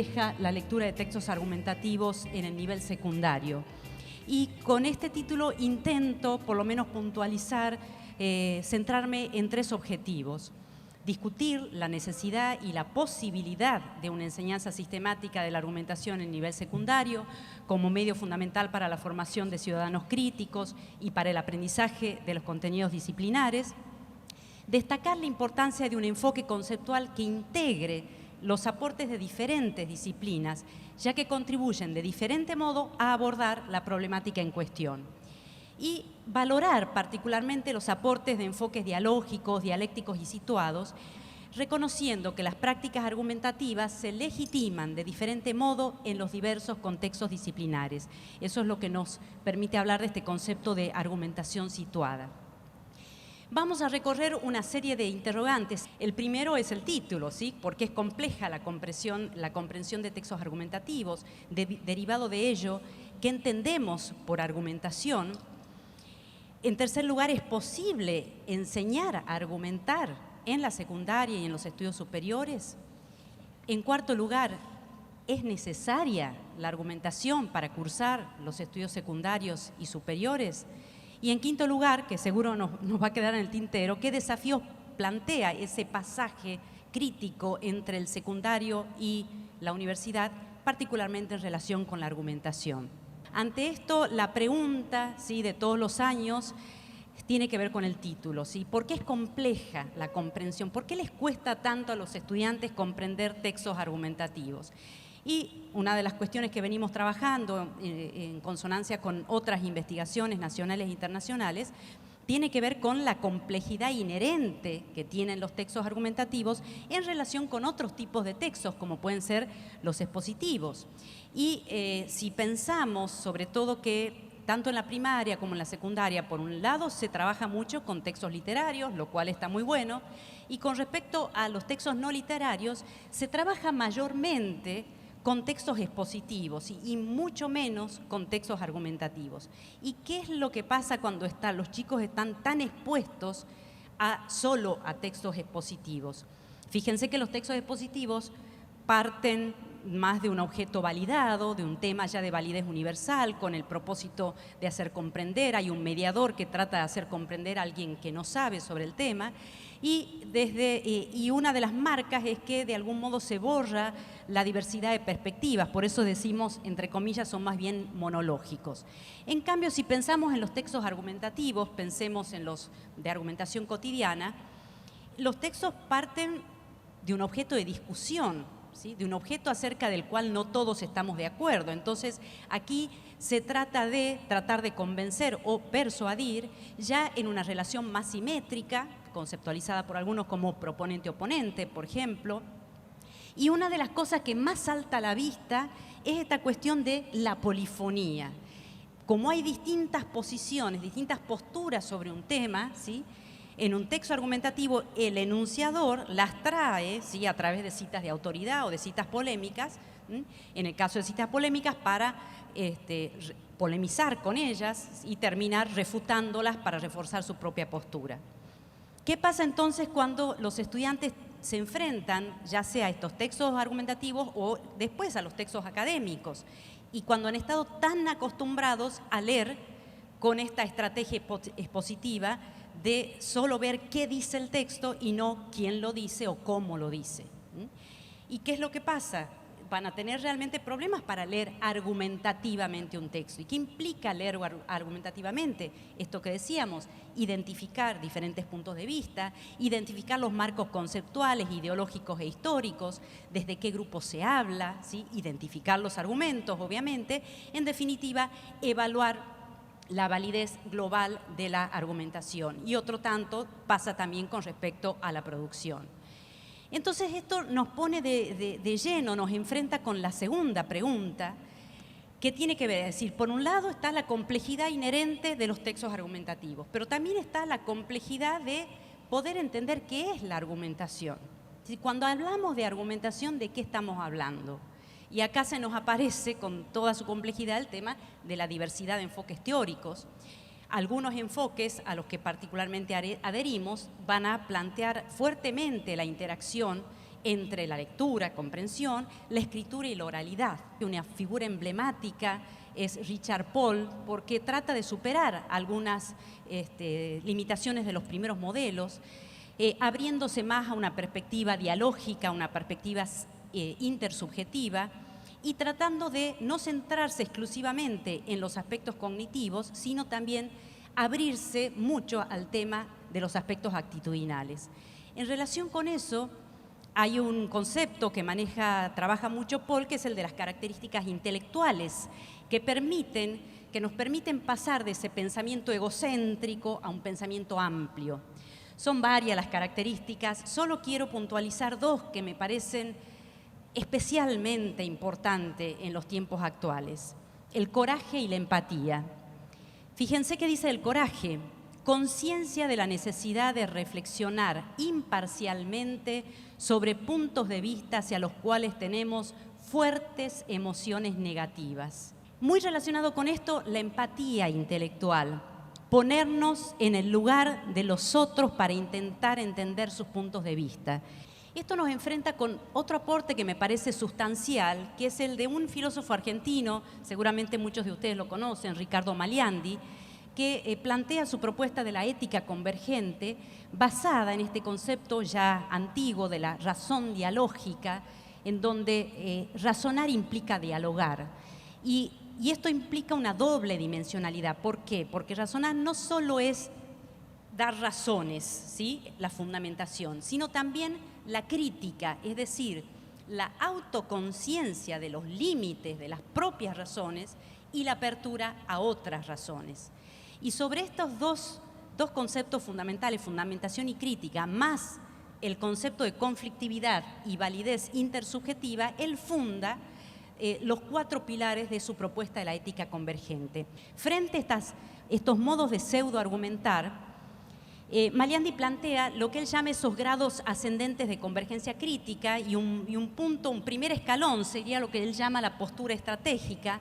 compleja la lectura de textos argumentativos en el nivel secundario. Y con este título intento, por lo menos, puntualizar, centrarme en tres objetivos: discutir la necesidad y la posibilidad de una enseñanza sistemática de la argumentación en nivel secundario como medio fundamental para la formación de ciudadanos críticos y para el aprendizaje de los contenidos disciplinares; destacar la importancia de un enfoque conceptual que integre los aportes de diferentes disciplinas, ya que contribuyen de diferente modo a abordar la problemática en cuestión; y valorar particularmente los aportes de enfoques dialógicos, dialécticos y situados, reconociendo que las prácticas argumentativas se legitiman de diferente modo en los diversos contextos disciplinares. Eso es lo que nos permite hablar de este concepto de argumentación situada. Vamos a recorrer una serie de interrogantes. El primero es el título, ¿sí? Porque es compleja la comprensión de textos argumentativos. Derivado de ello, ¿qué entendemos por argumentación? En tercer lugar, ¿es posible enseñar a argumentar en la secundaria y en los estudios superiores? En cuarto lugar, ¿es necesaria la argumentación para cursar los estudios secundarios y superiores? Y en quinto lugar, que seguro nos va a quedar en el tintero, ¿qué desafíos plantea ese pasaje crítico entre el secundario y la universidad, particularmente en relación con la argumentación? Ante esto, la pregunta, ¿sí?, de todos los años tiene que ver con el título, ¿sí? ¿Por qué es compleja la comprensión? ¿Por qué les cuesta tanto a los estudiantes comprender textos argumentativos? Y una de las cuestiones que venimos trabajando en consonancia con otras investigaciones nacionales e internacionales tiene que ver con la complejidad inherente que tienen los textos argumentativos en relación con otros tipos de textos, como pueden ser los expositivos. Y si pensamos, sobre todo, que tanto en la primaria como en la secundaria, por un lado, se trabaja mucho con textos literarios, lo cual está muy bueno, y con respecto a los textos no literarios, se trabaja mayormente con textos expositivos y mucho menos con textos argumentativos. ¿Y qué es lo que pasa cuando los chicos están tan expuestos solo a textos expositivos? Fíjense que los textos expositivos parten más de un objeto validado, de un tema ya de validez universal, con el propósito de hacer comprender. Hay un mediador que trata de hacer comprender a alguien que no sabe sobre el tema, y una de las marcas es que de algún modo se borra la diversidad de perspectivas, por eso decimos, entre comillas, son más bien monológicos. En cambio, si pensamos en los textos argumentativos, pensemos en los de argumentación cotidiana, los textos parten de un objeto de discusión, ¿sí?, de un objeto acerca del cual no todos estamos de acuerdo. Entonces, aquí se trata de tratar de convencer o persuadir ya en una relación más simétrica, conceptualizada por algunos como proponente-oponente, por ejemplo. Y una de las cosas que más salta a la vista es esta cuestión de la polifonía. Como hay distintas posiciones, distintas posturas sobre un tema, ¿sí?, en un texto argumentativo el enunciador las trae, ¿sí?, a través de citas de autoridad o de citas polémicas, en el caso de citas polémicas para polemizar con ellas y terminar refutándolas para reforzar su propia postura. ¿Qué pasa entonces cuando los estudiantes se enfrentan ya sea a estos textos argumentativos o después a los textos académicos? Y cuando han estado tan acostumbrados a leer con esta estrategia expositiva de solo ver qué dice el texto y no quién lo dice o cómo lo dice. ¿Y qué es lo que pasa? Van a tener realmente problemas para leer argumentativamente un texto. ¿Y qué implica leer argumentativamente? Esto que decíamos, identificar diferentes puntos de vista, identificar los marcos conceptuales, ideológicos e históricos, desde qué grupo se habla, ¿sí?, identificar los argumentos, obviamente, en definitiva, evaluar la validez global de la argumentación. Y otro tanto pasa también con respecto a la producción. Entonces esto nos pone de lleno, nos enfrenta con la segunda pregunta, que tiene que ver, es decir, por un lado está la complejidad inherente de los textos argumentativos, pero también está la complejidad de poder entender qué es la argumentación. Cuando hablamos de argumentación, ¿de qué estamos hablando? Y acá se nos aparece con toda su complejidad el tema de la diversidad de enfoques teóricos. Algunos enfoques a los que particularmente adherimos van a plantear fuertemente la interacción entre la lectura, comprensión, la escritura y la oralidad. Una figura emblemática es Richard Paul, porque trata de superar algunas limitaciones de los primeros modelos, abriéndose más a una perspectiva dialógica, una perspectiva intersubjetiva, y tratando de no centrarse exclusivamente en los aspectos cognitivos, sino también abrirse mucho al tema de los aspectos actitudinales. En relación con eso, hay un concepto que trabaja mucho Paul, que es el de las características intelectuales, que nos permiten pasar de ese pensamiento egocéntrico a un pensamiento amplio. Son varias las características, solo quiero puntualizar dos que me parecen especialmente importantes en los tiempos actuales: el coraje y la empatía. Fíjense qué dice el coraje: conciencia de la necesidad de reflexionar imparcialmente sobre puntos de vista hacia los cuales tenemos fuertes emociones negativas. Muy relacionado con esto, la empatía intelectual, ponernos en el lugar de los otros para intentar entender sus puntos de vista. Esto nos enfrenta con otro aporte que me parece sustancial, que es el de un filósofo argentino, seguramente muchos de ustedes lo conocen, Ricardo Maliandi, que plantea su propuesta de la ética convergente basada en este concepto ya antiguo de la razón dialógica, en donde razonar implica dialogar. Y esto implica una doble dimensionalidad. ¿Por qué? Porque razonar no solo es dar razones, ¿sí?, la fundamentación, sino también la crítica, es decir, la autoconciencia de los límites de las propias razones y la apertura a otras razones. Y sobre estos dos conceptos fundamentales, fundamentación y crítica, más el concepto de conflictividad y validez intersubjetiva, él funda los 4 pilares de su propuesta de la ética convergente. Frente a estos modos de pseudoargumentar, Maliandi plantea lo que él llama esos grados ascendentes de convergencia crítica, y un primer escalón sería lo que él llama la postura estratégica,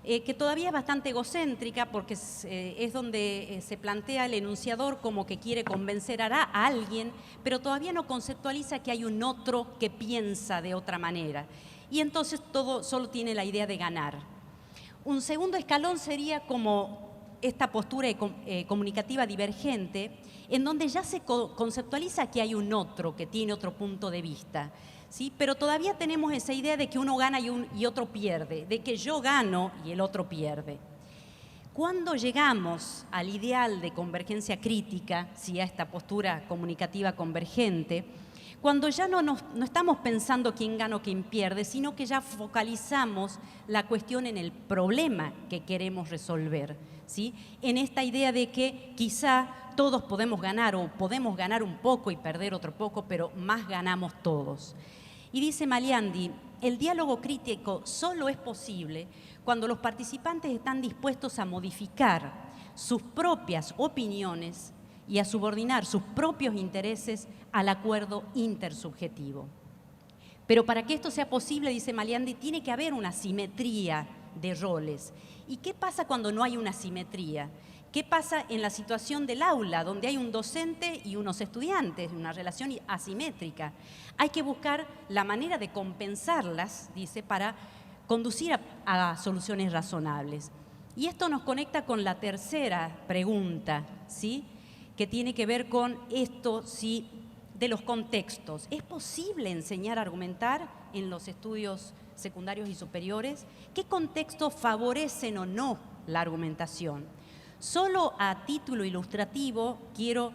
que todavía es bastante egocéntrica, porque es donde se plantea el enunciador como que quiere convencer a alguien, pero todavía no conceptualiza que hay un otro que piensa de otra manera. Y entonces todo solo tiene la idea de ganar. Un segundo escalón sería como esta postura comunicativa divergente, en donde ya se conceptualiza que hay un otro que tiene otro punto de vista, ¿sí? Pero todavía tenemos esa idea de que uno gana y otro pierde, de que yo gano y el otro pierde. Cuando llegamos al ideal de convergencia crítica, ¿sí?, a esta postura comunicativa convergente, cuando ya no estamos pensando quién gana o quién pierde, sino que ya focalizamos la cuestión en el problema que queremos resolver, ¿sí?, en esta idea de que quizá todos podemos ganar, o podemos ganar un poco y perder otro poco, pero más ganamos todos. Y dice Maliandi, el diálogo crítico solo es posible cuando los participantes están dispuestos a modificar sus propias opiniones y a subordinar sus propios intereses al acuerdo intersubjetivo. Pero para que esto sea posible, dice Maliandi, tiene que haber una simetría de roles. ¿Y qué pasa cuando no hay una simetría? ¿Qué pasa en la situación del aula, donde hay un docente y unos estudiantes, una relación asimétrica? Hay que buscar la manera de compensarlas, dice, para conducir a soluciones razonables. Y esto nos conecta con la tercera pregunta, ¿sí?, que tiene que ver con esto, sí, de los contextos. ¿Es posible enseñar a argumentar en los estudios secundarios y superiores? ¿Qué contextos favorecen o no la argumentación? Solo a título ilustrativo quiero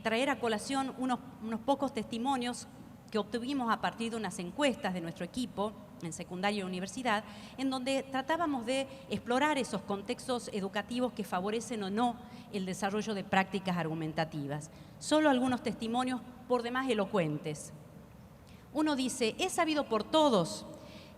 traer a colación unos pocos testimonios que obtuvimos a partir de unas encuestas de nuestro equipo en secundaria y universidad, en donde tratábamos de explorar esos contextos educativos que favorecen o no el desarrollo de prácticas argumentativas. Solo algunos testimonios por demás elocuentes. Uno dice, es sabido por todos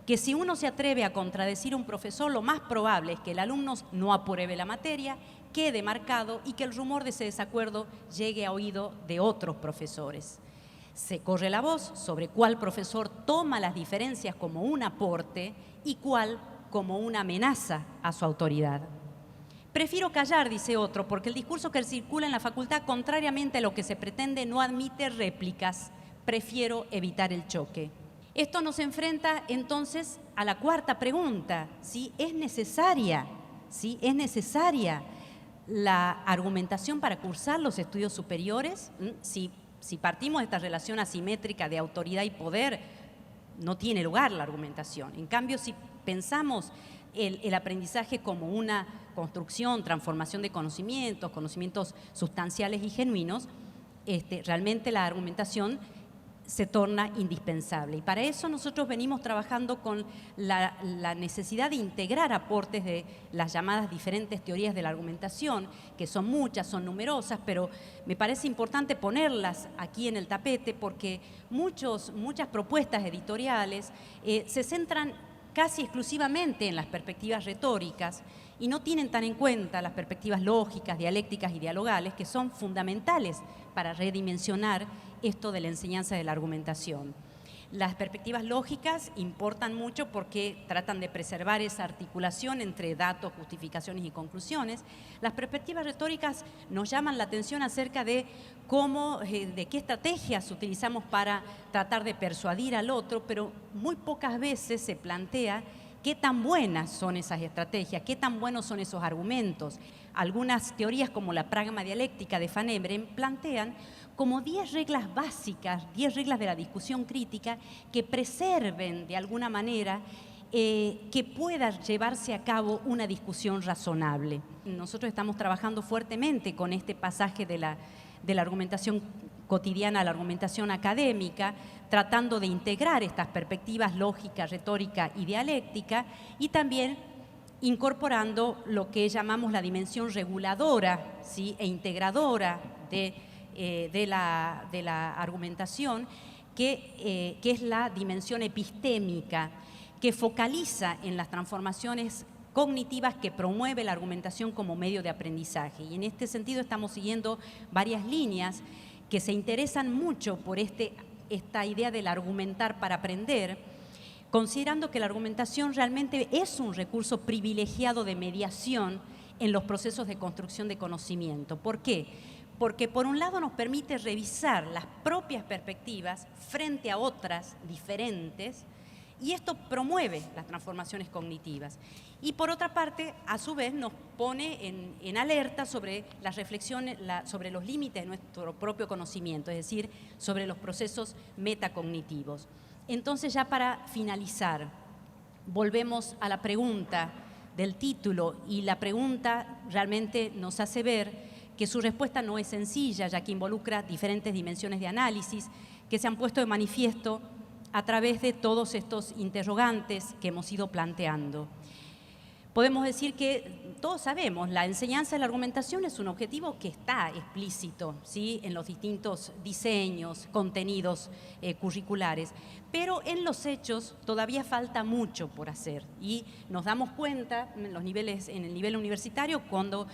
que si uno se atreve a contradecir a un profesor, lo más probable es que el alumno no apruebe la materia, quede marcado y que el rumor de ese desacuerdo llegue a oído de otros profesores. Se corre la voz sobre cuál profesor toma las diferencias como un aporte y cuál como una amenaza a su autoridad. Prefiero callar, dice otro, porque el discurso que circula en la facultad, contrariamente a lo que se pretende, no admite réplicas, prefiero evitar el choque. Esto nos enfrenta entonces a la cuarta pregunta, ¿sí? ¿Es necesaria la argumentación para cursar los estudios superiores? Si partimos de esta relación asimétrica de autoridad y poder, no tiene lugar la argumentación. En cambio, si pensamos el aprendizaje como una construcción, transformación de conocimientos sustanciales y genuinos, realmente la argumentación se torna indispensable. Y para eso nosotros venimos trabajando con la necesidad de integrar aportes de las llamadas diferentes teorías de la argumentación, que son muchas, son numerosas, pero me parece importante ponerlas aquí en el tapete porque muchas propuestas editoriales se centran casi exclusivamente en las perspectivas retóricas y no tienen tan en cuenta las perspectivas lógicas, dialécticas y dialogales, que son fundamentales para redimensionar esto de la enseñanza de la argumentación. Las perspectivas lógicas importan mucho porque tratan de preservar esa articulación entre datos, justificaciones y conclusiones. Las perspectivas retóricas nos llaman la atención acerca de de qué estrategias utilizamos para tratar de persuadir al otro, pero muy pocas veces se plantea qué tan buenas son esas estrategias, qué tan buenos son esos argumentos. Algunas teorías como la pragma dialéctica de Van Eberen plantean como 10 reglas básicas, 10 reglas de la discusión crítica que preserven de alguna manera que pueda llevarse a cabo una discusión razonable. Nosotros estamos trabajando fuertemente con este pasaje de la argumentación cotidiana a la argumentación académica, tratando de integrar estas perspectivas lógica, retórica y dialéctica y también incorporando lo que llamamos la dimensión reguladora, ¿sí? E integradora de la argumentación, que es la dimensión epistémica, que focaliza en las transformaciones cognitivas que promueve la argumentación como medio de aprendizaje. Y en este sentido estamos siguiendo varias líneas que se interesan mucho por esta idea del argumentar para aprender, considerando que la argumentación realmente es un recurso privilegiado de mediación en los procesos de construcción de conocimiento. ¿Por qué? Porque por un lado nos permite revisar las propias perspectivas frente a otras diferentes y esto promueve las transformaciones cognitivas. Y por otra parte, a su vez, nos pone en alerta sobre las reflexiones, sobre los límites de nuestro propio conocimiento, es decir, sobre los procesos metacognitivos. Entonces, ya para finalizar, volvemos a la pregunta del título y la pregunta realmente nos hace ver que su respuesta no es sencilla, ya que involucra diferentes dimensiones de análisis que se han puesto de manifiesto a través de todos estos interrogantes que hemos ido planteando. Podemos decir que todos sabemos, la enseñanza de la argumentación es un objetivo que está explícito, ¿sí?, en los distintos diseños, contenidos curriculares, pero en los hechos todavía falta mucho por hacer y nos damos cuenta en el nivel universitario cuando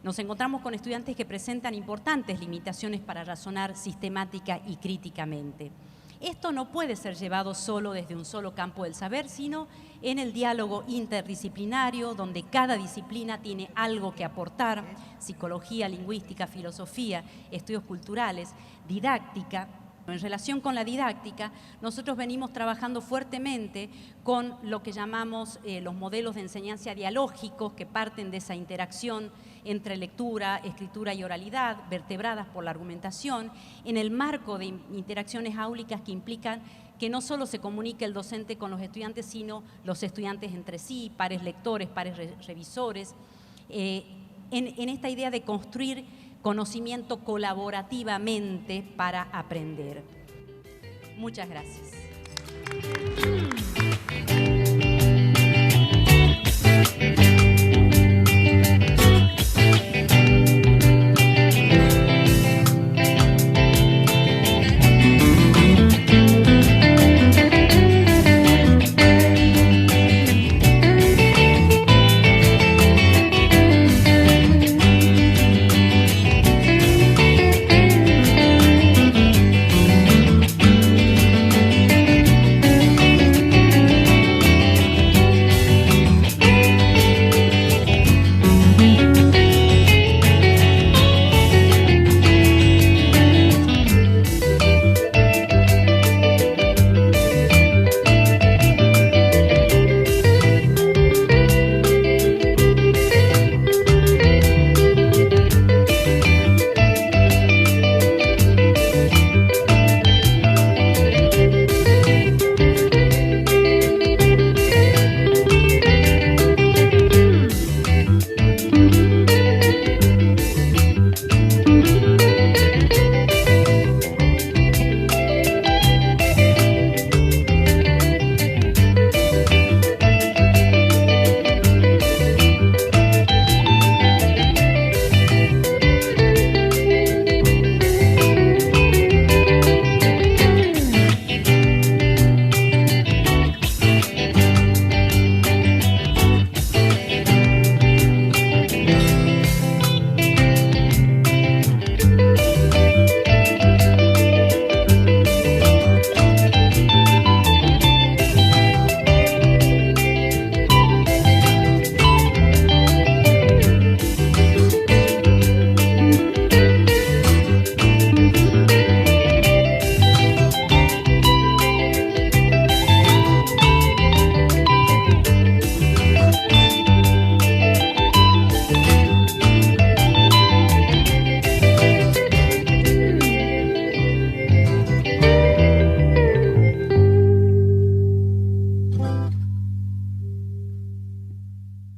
nos encontramos con estudiantes que presentan importantes limitaciones para razonar sistemática y críticamente. Esto no puede ser llevado solo desde un solo campo del saber, sino en el diálogo interdisciplinario, donde cada disciplina tiene algo que aportar: psicología, lingüística, filosofía, estudios culturales, didáctica. En relación con la didáctica, nosotros venimos trabajando fuertemente con lo que llamamos los modelos de enseñanza dialógicos, que parten de esa interacción entre lectura, escritura y oralidad, vertebradas por la argumentación, en el marco de interacciones áulicas que implican que no solo se comunique el docente con los estudiantes, sino los estudiantes entre sí, pares lectores, pares revisores, en esta idea de construir conocimiento colaborativamente para aprender. Muchas gracias.